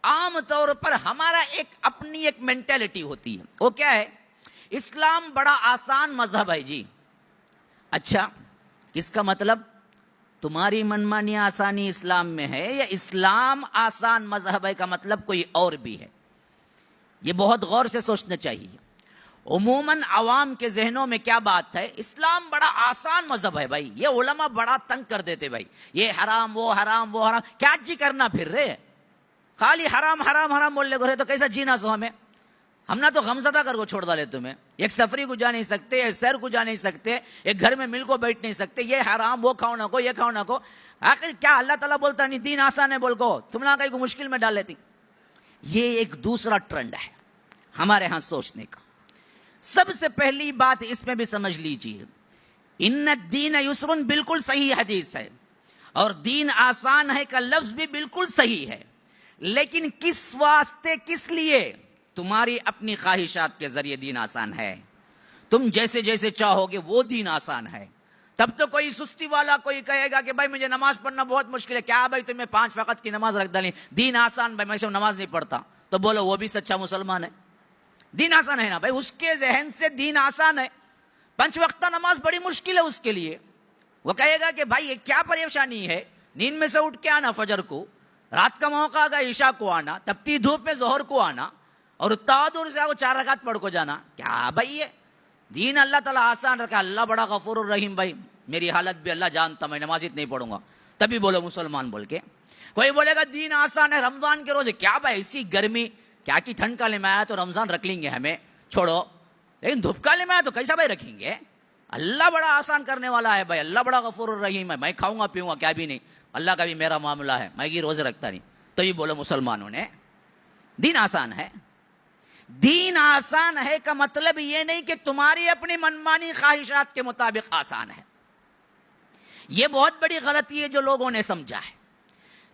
عام طور پر ہمارا اپنی ایک مینٹیلٹی ہوتی ہے. وہ کیا ہے؟ اسلام بڑا آسان مذہب ہے جی. اچھا، اس کا مطلب تمہاری منمانی آسانی اسلام میں ہے، یا اسلام آسان مذہب ہے کا مطلب کوئی اور بھی ہے؟ یہ بہت غور سے سوچنا چاہیے. عموماً عوام کے ذہنوں میں کیا بات ہے؟ اسلام بڑا آسان مذہب ہے بھائی. یہ علماء بڑا تنگ کر دیتے بھائی، یہ حرام وہ حرام وہ حرام. کیا جی کرنا پھر رہے؟ خالی حرام حرام حرام بولنے کو رہے تو کیسا جینا سو ہمیں؟ ہم نہ تو غمزدہ کر کو چھوڑ ڈالے تمہیں. ایک سفری کو جا نہیں سکتے، ایک سیر کو جا نہیں سکتے، ایک گھر میں مل کو بیٹھ نہیں سکتے. یہ حرام وہ کھاؤ نہ کو، یہ کھاؤ نہ کو. آخر کیا اللہ تعالیٰ بولتا نہیں دین آسان ہے بول کو تم نہ کہیں کو مشکل میں ڈال لیتی. یہ ایک دوسرا ٹرینڈ ہے ہمارے ہاں سوچنے کا. سب سے پہلی بات اس میں بھی سمجھ لیجیے، ان الدین یسر بالکل صحیح حدیث ہے، اور دین آسان ہے کا لفظ بھی بالکل صحیح ہے. لیکن کس واسطے، کس لیے؟ تمہاری اپنی خواہشات کے ذریعے دین آسان ہے. تم جیسے جیسے چاہو گے وہ دین آسان ہے. تب تو کوئی سستی والا کوئی کہے گا کہ بھائی مجھے نماز پڑھنا بہت مشکل ہے. کیا بھائی تمہیں 5 وقت کی نماز رکھ ڈالی، دین آسان بھائی میں سے نماز نہیں پڑھتا، تو بولو وہ بھی سچا مسلمان ہے. دین آسان ہے نا بھائی، اس کے ذہن سے دین آسان ہے. 5 وقتہ نماز بڑی مشکل ہے اس کے لیے. وہ کہے گا کہ بھائی یہ کیا پریشانی ہے، نیند میں سے اٹھ کے آنا فجر کو، رات کا موقع آگا عشاء کو آنا، تپتی دھوپ میں ظہر کو آنا، اور اتنا دور سے 4 رکعت پڑھ کو جانا. کیا بھائی یہ دین اللہ تعالیٰ آسان رکھا. اللہ بڑا غفور الرحیم بھائی، میری حالت بھی اللہ جانتا، میں نماز نہیں پڑھوں گا تبھی بولو مسلمان بول کے. کوئی بولے گا دین آسان ہے رمضان کے روزے. کیا بھائی اسی گرمی کیا کی ٹھنڈ کالے میں آیا تو رمضان رکھ لیں گے ہمیں، چھوڑو. لیکن دھوپ کالے میں آیا تو کیسا بھائی رکھیں گے؟ اللہ بڑا آسان کرنے والا ہے بھائی، اللہ بڑا غفور الرحیم ہے. میں کھاؤں گا پیوں گا کیا بھی نہیں، اللہ کا بھی میرا معاملہ ہے، میں یہ روزے رکھتا نہیں. تو یہ بولو مسلمانوں نے دین آسان ہے. دین آسان ہے کا مطلب یہ نہیں کہ تمہاری اپنی منمانی خواہشات کے مطابق آسان ہے. یہ بہت بڑی غلطی ہے جو لوگوں نے سمجھا ہے.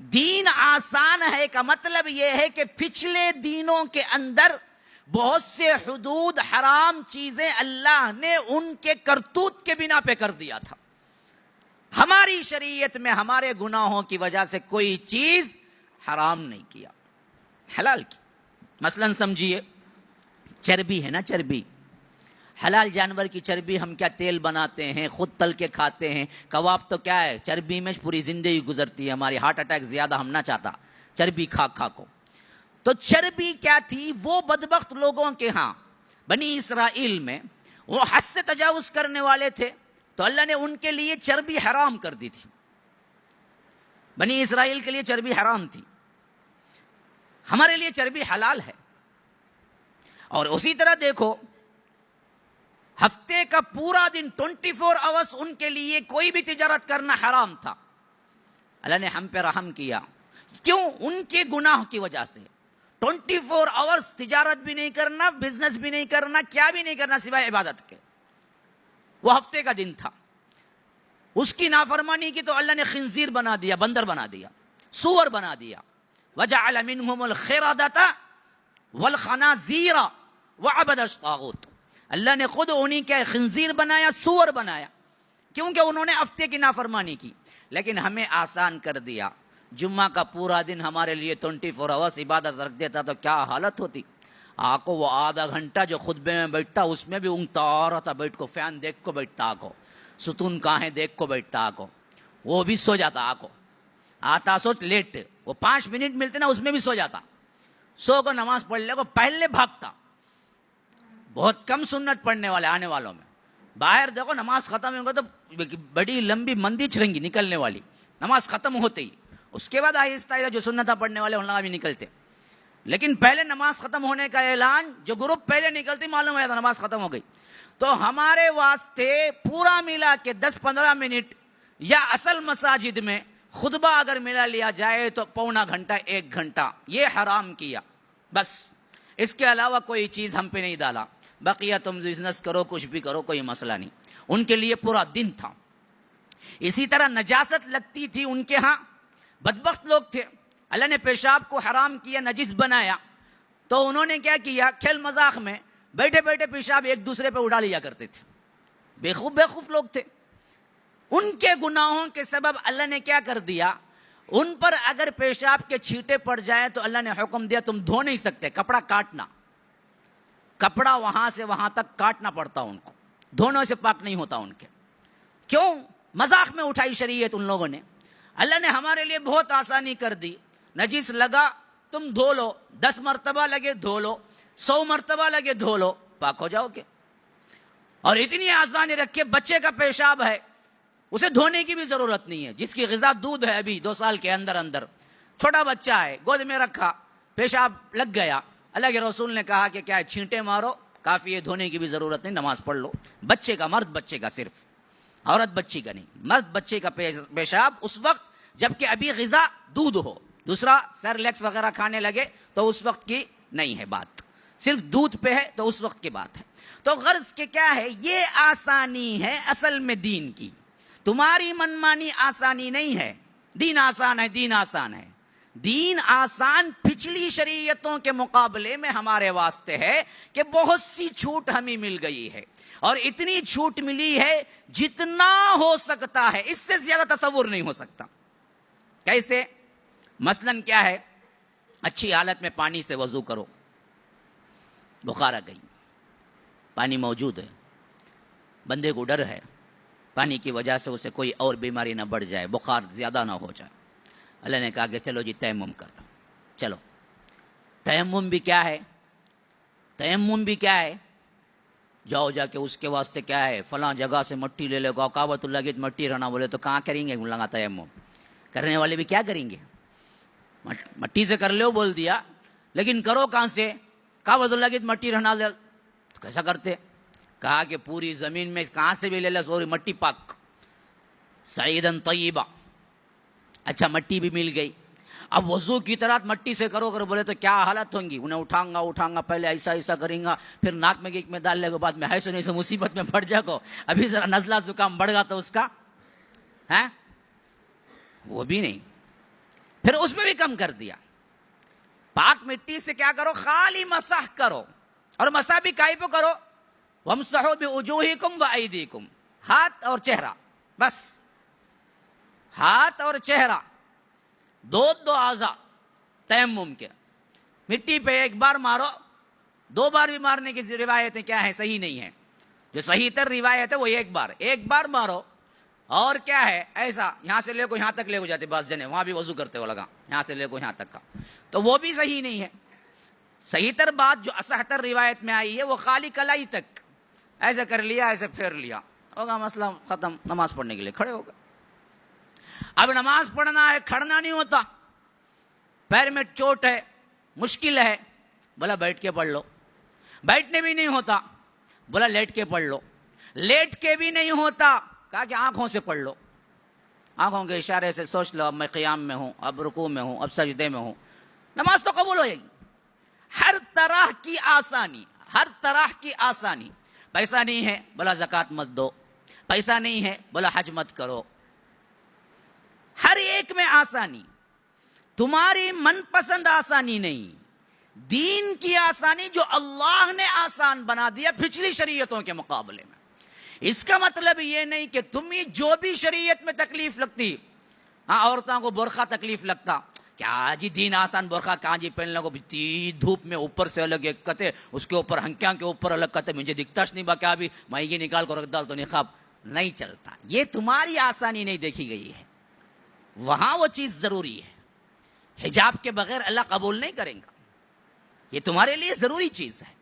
دین آسان ہے کا مطلب یہ ہے کہ پچھلے دینوں کے اندر بہت سے حدود حرام چیزیں اللہ نے ان کے کرتوت کے بنا پہ کر دیا تھا. ہماری شریعت میں ہمارے گناہوں کی وجہ سے کوئی چیز حرام نہیں کیا، حلال کی. مثلا سمجھیے چربی ہے نا، چربی، حلال جانور کی چربی ہم کیا تیل بناتے ہیں، خود تل کے کھاتے ہیں. کباب تو کیا ہے، چربی میں پوری زندگی گزرتی ہے ہماری. ہارٹ اٹیک زیادہ ہم نہ چاہتا چربی کھا کھا کو. تو چربی کیا تھی؟ وہ بدبخت لوگوں کے ہاں بنی اسرائیل میں وہ حد سے تجاوز کرنے والے تھے، تو اللہ نے ان کے لیے چربی حرام کر دی تھی. بنی اسرائیل کے لیے چربی حرام تھی، ہمارے لیے چربی حلال ہے. اور اسی طرح دیکھو ہفتے کا پورا دن 24 آورس ان کے لیے کوئی بھی تجارت کرنا حرام تھا. اللہ نے ہم پہ رحم کیا. کیوں؟ ان کے گناہ کی وجہ سے 24 آورس تجارت بھی نہیں کرنا، بزنس بھی نہیں کرنا، کیا بھی نہیں کرنا سوائے عبادت کے. وہ ہفتے کا دن تھا، اس کی نافرمانی کی تو اللہ نے خنزیر بنا دیا، بندر بنا دیا، سور بنا دیا. وَجَعَلَ مِنْهُمُ الْخِرَدَةَ وَالْخَنَازِيرَ وَعَبَدَ الطَّاغُوتَ. اللہ نے خود انہی کے خنزیر بنایا، سور بنایا، کیونکہ انہوں نے ہفتے کی نافرمانی کی. لیکن ہمیں آسان کر دیا. جمعہ کا پورا دن ہمارے لیے 24 آورس عبادت رکھ دیتا تو کیا حالت ہوتی. آکو وہ آدھا گھنٹہ جو خطبے میں بیٹھتا اس میں بھی اونگتا آ رہا تھا، بیٹھ کو فین دیکھ کو بیٹھتا، آکو ستون کہاں ہے دیکھ کو بیٹھتا، آکو وہ بھی سو جاتا، آکو آتا سو لیٹ، وہ 5 منٹ ملتے نا اس میں بھی سو جاتا. سو کو نماز پڑھ لے کو پہلے بھاگتا. بہت کم سنت پڑھنے والے آنے والوں میں. باہر دیکھو نماز ختم ہوگا تو بڑی لمبی مندی چھرنگی نکلنے والی، نماز ختم ہوتے ہی. اس کے بعد آہستہ آہستہ جو سنتہ پڑھنے والے ان بھی نکلتے. لیکن پہلے نماز ختم ہونے کا اعلان جو گروپ پہلے نکلتی معلوم ہے نماز ختم ہو گئی. تو ہمارے واسطے پورا ملا کے 10-15 منٹ یا اصل مساجد میں خطبہ اگر ملا لیا جائے تو پونا گھنٹہ 1 گھنٹہ یہ حرام کیا. بس اس کے علاوہ کوئی چیز ہم پہ نہیں ڈالا. بقیہ تم بزنس کرو کچھ بھی کرو کوئی مسئلہ نہیں. ان کے لیے پورا دن تھا. اسی طرح نجاست لگتی تھی ان کے ہاں، بدبخت لوگ تھے. اللہ نے پیشاب کو حرام کیا، نجس بنایا، تو انہوں نے کیا کیا، کھیل مذاق میں بیٹھے بیٹھے پیشاب ایک دوسرے پہ اڑا لیا کرتے تھے. بیوقوف لوگ تھے. ان کے گناہوں کے سبب اللہ نے کیا کر دیا، ان پر اگر پیشاب کے چھینٹے پڑ جائیں تو اللہ نے حکم دیا تم دھو نہیں سکتے، کپڑا کاٹنا، کپڑا وہاں سے وہاں تک کاٹنا پڑتا ان کو، دھونے سے پاک نہیں ہوتا ان کے۔ کیوں؟ مذاق میں اٹھائی شریعت ان لوگوں نے۔ اللہ نے ہمارے لیے بہت آسانی کر دی، نجس لگا تم دھو لو، 10 مرتبہ لگے دھو لو، 100 مرتبہ لگے دھو لو، پاک ہو جاؤ گے۔ اور اتنی آسانی رکھے، بچے کا پیشاب ہے اسے دھونے کی بھی ضرورت نہیں ہے، جس کی غذا دودھ ہے، ابھی 2 سال کے اندر اندر چھوٹا بچہ ہے، گود میں رکھا، پیشاب لگ گیا، اللہ کے رسول نے کہا کہ کیا ہے، چھینٹے مارو کافی ہے، دھونے کی بھی ضرورت نہیں، نماز پڑھ لو۔ بچے کا، مرد بچے کا صرف، عورت بچی کا نہیں، مرد بچے کا پیشاب اس وقت جبکہ ابھی غذا دودھ ہو، دوسرا سیرلیکس وغیرہ کھانے لگے تو اس وقت کی نہیں ہے بات، صرف دودھ پہ ہے تو اس وقت کی بات ہے۔ تو غرض کہ کیا ہے، یہ آسانی ہے اصل میں دین کی، تمہاری منمانی آسانی نہیں ہے۔ دین آسان ہے، دین آسان ہے، دین آسان پچھلی شریعتوں کے مقابلے میں ہمارے واسطے ہے کہ بہت سی چھوٹ ہمیں مل گئی ہے، اور اتنی چھوٹ ملی ہے جتنا ہو سکتا ہے، اس سے زیادہ تصور نہیں ہو سکتا۔ کیسے؟ مثلاً کیا ہے، اچھی حالت میں پانی سے وضو کرو، بخار آ گئی، پانی موجود ہے، بندے کو ڈر ہے پانی کی وجہ سے اسے کوئی اور بیماری نہ بڑھ جائے، بخار زیادہ نہ ہو جائے، اللہ نے کہا کہ چلو جی تیمم کر لو۔ چلو، تیمم بھی کیا ہے، تیمم بھی کیا ہے، جاؤ جا کے اس کے واسطے کیا ہے، فلاں جگہ سے مٹی لے لے گا، کعبۃ اللہ کی مٹی رہنا، بولے تو کہاں کریں گے لگا تیمم، کرنے والے بھی کیا کریں گے، مٹی سے کر لو بول دیا، لیکن کرو کہاں سے، کعبۃ اللہ کی مٹی رہنا، تو کیسا کرتے، کہا کہ پوری زمین میں کہاں سے بھی لے لے، سوری مٹی پاک، سعیدن طیبہ، اچھا مٹی بھی مل گئی، اب وضو کی طرح مٹی سے کرو کرو، بولے تو کیا حالت ہوں گی، انہیں اٹھاؤں گا پہلے ایسا ایسا کریں گا، پھر ناک میں ایک میں ڈال لے گا، بعد میں ایسے نہیں سے مصیبت میں پڑ جائے گا، ابھی ذرا نزلہ زکام بڑھ گا تو اس کا ہے وہ بھی نہیں، پھر اس میں بھی کم کر دیا، پاک مٹی سے کیا کرو، خالی مسح کرو، اور مسح بھی کائی پہ کرو، وَامْسَحُوا بِوُجُوهِكُمْ وَأَيْدِيكُمْ، ہاتھ اور چہرہ، بس ہاتھ اور چہرہ، دو اعضاء تیمم کے، مٹی پہ ایک بار مارو، 2 بار بھی مارنے کی روایتیں کیا ہیں، صحیح نہیں ہے، جو صحیح تر روایت ہے وہ ایک بار مارو، اور کیا ہے ایسا یہاں سے لے کو یہاں تک لے کو جاتے بعض جنے، وہاں بھی وضو کرتے ہو لگا یہاں سے لے کو یہاں تک کا، تو وہ بھی صحیح نہیں ہے۔ صحیح تر بات جو اصح تر روایت میں آئی ہے وہ خالی کلائی تک، ایسے کر لیا، ایسے پھیر لیا، ہوگا مسئلہ ختم، نماز پڑھنے کے لیے کھڑے ہوگا۔ اب نماز پڑھنا ہے، کھڑنا نہیں ہوتا، پیر میں چوٹ ہے، مشکل ہے، بولا بیٹھ کے پڑھ لو، بیٹھنے بھی نہیں ہوتا، بولا لیٹ کے پڑھ لو، لیٹ کے بھی نہیں ہوتا، کہا کہ آنکھوں سے پڑھ لو، آنکھوں کے اشارے سے سوچ لو اب میں قیام میں ہوں، اب رکوع میں ہوں، اب سجدے میں ہوں، نماز تو قبول ہوئے گی۔ ہر طرح کی آسانی، ہر طرح کی آسانی، پیسہ نہیں ہے بولا زکوٰۃ مت دو، پیسہ نہیں ہے بولا حج مت کرو، ہر ایک میں آسانی، تمہاری من پسند آسانی نہیں، دین کی آسانی جو اللہ نے آسان بنا دیا پچھلی شریعتوں کے مقابلے میں۔ اس کا مطلب یہ نہیں کہ تمہیں جو بھی شریعت میں تکلیف لگتی، ہاں عورتوں کو برقع تکلیف لگتا، کیا جی دین آسان، برقع کہاں جی پہننے کو، دھوپ میں اوپر سے الگ ایک کتے، اس کے اوپر ہنکیاں کے اوپر الگ کتے، مجھے دکھتاش نہیں با کیا بھی مہنگی نکال کر رکھ ڈال تو نقاب نہیں چلتا، یہ تمہاری آسانی نہیں دیکھی گئی ہے، وہاں وہ چیز ضروری ہے، حجاب کے بغیر اللہ قبول نہیں کریں گا، یہ تمہارے لیے ضروری چیز ہے۔